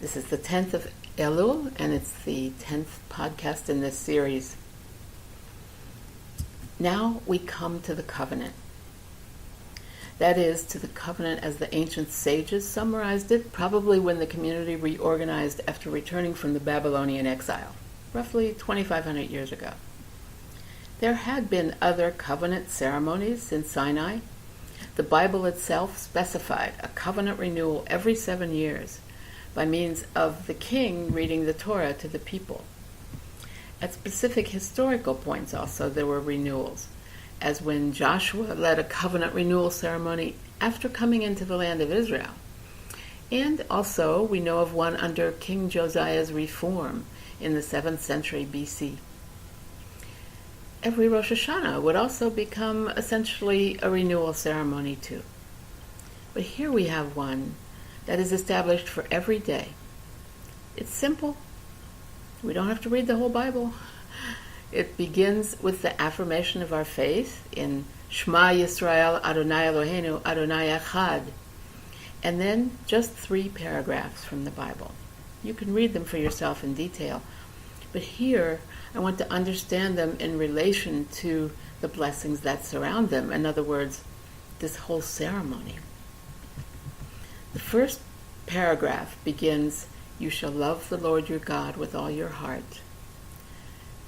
This is the 10th of Elul, and it's the 10th podcast in this series. Now we come to the covenant. That is, to the covenant as the ancient sages summarized it, probably when the community reorganized after returning from the Babylonian exile, roughly 2,500 years ago. There had been other covenant ceremonies since Sinai. The Bible itself specified a covenant renewal every 7 years by means of the king reading the Torah to the people. At specific historical points also there were renewals, as when Joshua led a covenant renewal ceremony after coming into the land of Israel. And also we know of one under King Josiah's reform in the 7th century BC. Every Rosh Hashanah would also become essentially a renewal ceremony too. But here we have one that is established for every day. It's simple. We don't have to read the whole Bible. It begins with the affirmation of our faith in Shema Yisrael Adonai Eloheinu Adonai Echad, and then just 3 paragraphs from the Bible. You can read them for yourself in detail, but here I want to understand them in relation to the blessings that surround them. In other words, this whole ceremony. The first paragraph begins, "You shall love the Lord your God with all your heart."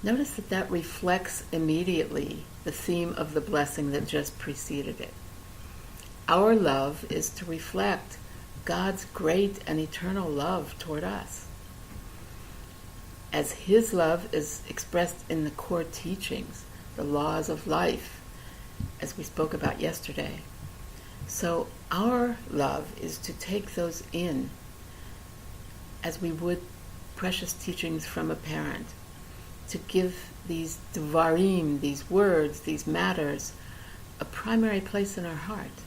Notice that reflects immediately the theme of the blessing that just preceded it. Our love is to reflect God's great and eternal love toward us, as His love is expressed in the core teachings, the laws of life, as we spoke about yesterday. So our love is to take those in as we would precious teachings from a parent, to give these devarim, these words, these matters, a primary place in our heart,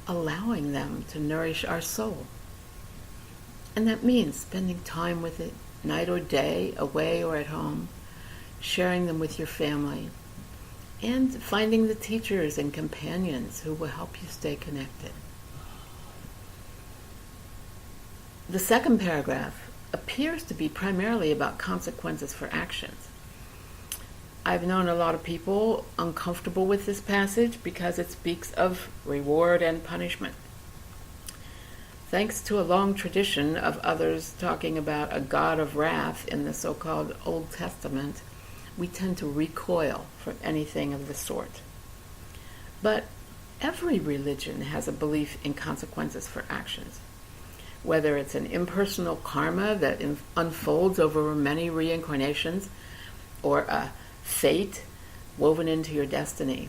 allowing them to nourish our soul. And that means spending time with it, night or day, away or at home, sharing them with your family, and finding the teachers and companions who will help you stay connected. The second paragraph appears to be primarily about consequences for actions. I've known a lot of people uncomfortable with this passage because it speaks of reward and punishment. Thanks to a long tradition of others talking about a God of wrath in the so-called Old Testament, we tend to recoil from anything of the sort. But every religion has a belief in consequences for actions, whether it's an impersonal karma that unfolds over many reincarnations, or a fate woven into your destiny.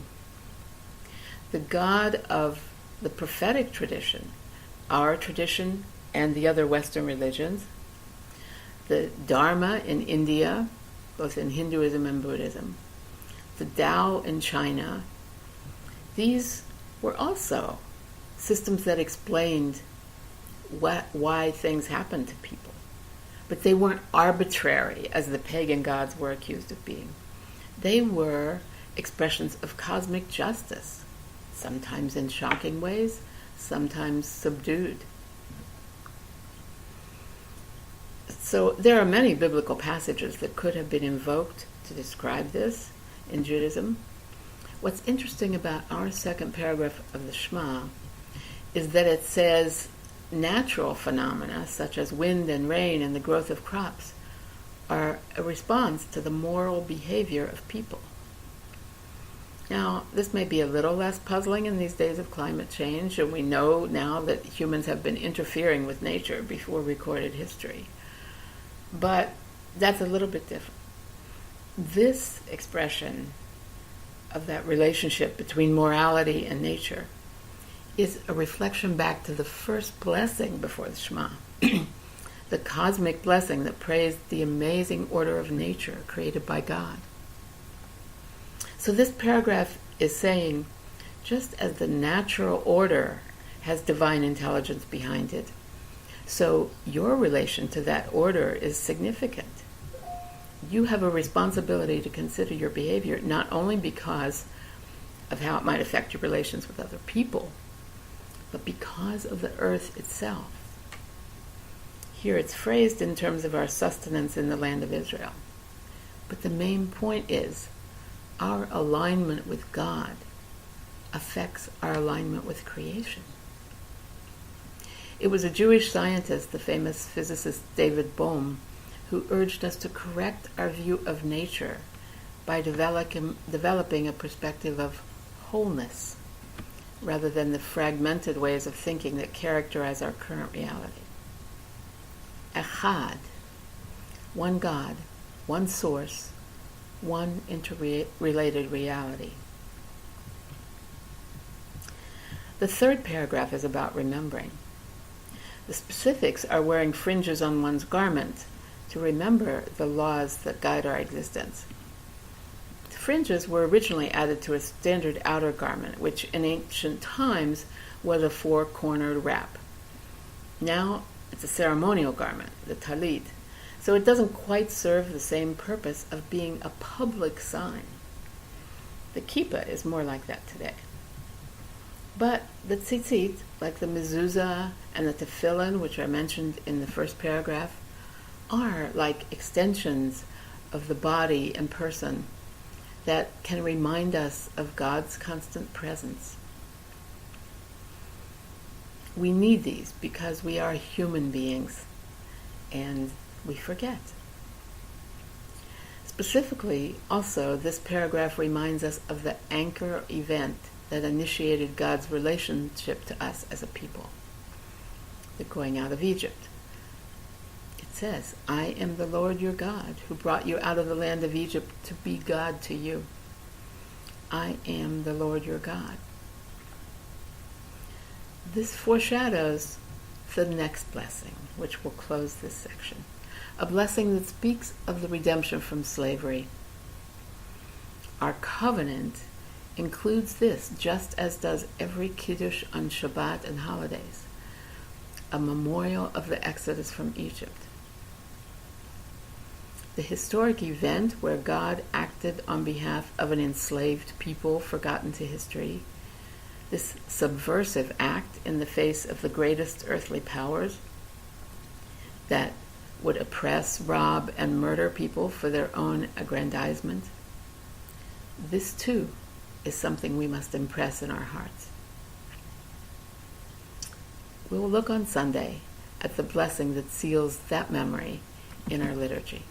The God of the prophetic tradition, our tradition and the other Western religions, the Dharma in India, both in Hinduism and Buddhism, the Tao in China, these were also systems that explained why things happen to people. But they weren't arbitrary, as the pagan gods were accused of being. They were expressions of cosmic justice, sometimes in shocking ways, sometimes subdued. So there are many biblical passages that could have been invoked to describe this in Judaism. What's interesting about our second paragraph of the Shema is that it says natural phenomena such as wind and rain and the growth of crops are a response to the moral behavior of people. Now, this may be a little less puzzling in these days of climate change, and we know now that humans have been interfering with nature before recorded history. But that's a little bit different. This expression of that relationship between morality and nature is a reflection back to the first blessing before the Shema, the cosmic blessing that praised the amazing order of nature created by God. So this paragraph is saying, just as the natural order has divine intelligence behind it, so your relation to that order is significant. You have a responsibility to consider your behavior not only because of how it might affect your relations with other people, but because of the earth itself. Here it's phrased in terms of our sustenance in the land of Israel. But the main point is our alignment with God affects our alignment with creation. It was a Jewish scientist, the famous physicist David Bohm, who urged us to correct our view of nature by developing a perspective of wholeness rather than the fragmented ways of thinking that characterize our current reality. Echad, one God, one source, one interrelated reality. The third paragraph is about remembering. The specifics are wearing fringes on one's garment to remember the laws that guide our existence. The fringes were originally added to a standard outer garment, which in ancient times was a four-cornered wrap. Now it's a ceremonial garment, the talit, so it doesn't quite serve the same purpose of being a public sign. The kippah is more like that today. But the tzitzit, like the mezuzah and the tefillin, which are mentioned in the first paragraph, are like extensions of the body and person that can remind us of God's constant presence. We need these because we are human beings and we forget. Specifically, also, this paragraph reminds us of the anchor event that initiated God's relationship to us as a people, the going out of Egypt. It says, I am the Lord your God, who brought you out of the land of Egypt to be God to you. I am the Lord your God. This foreshadows the next blessing, which will close this section, a blessing that speaks of the redemption from slavery. Our covenant includes this, just as does every Kiddush on Shabbat and holidays, a memorial of the exodus from Egypt. The historic event where God acted on behalf of an enslaved people forgotten to history, this subversive act in the face of the greatest earthly powers that would oppress, rob, and murder people for their own aggrandizement, this too is something we must impress in our hearts. We will look on Sunday at the blessing that seals that memory in our liturgy.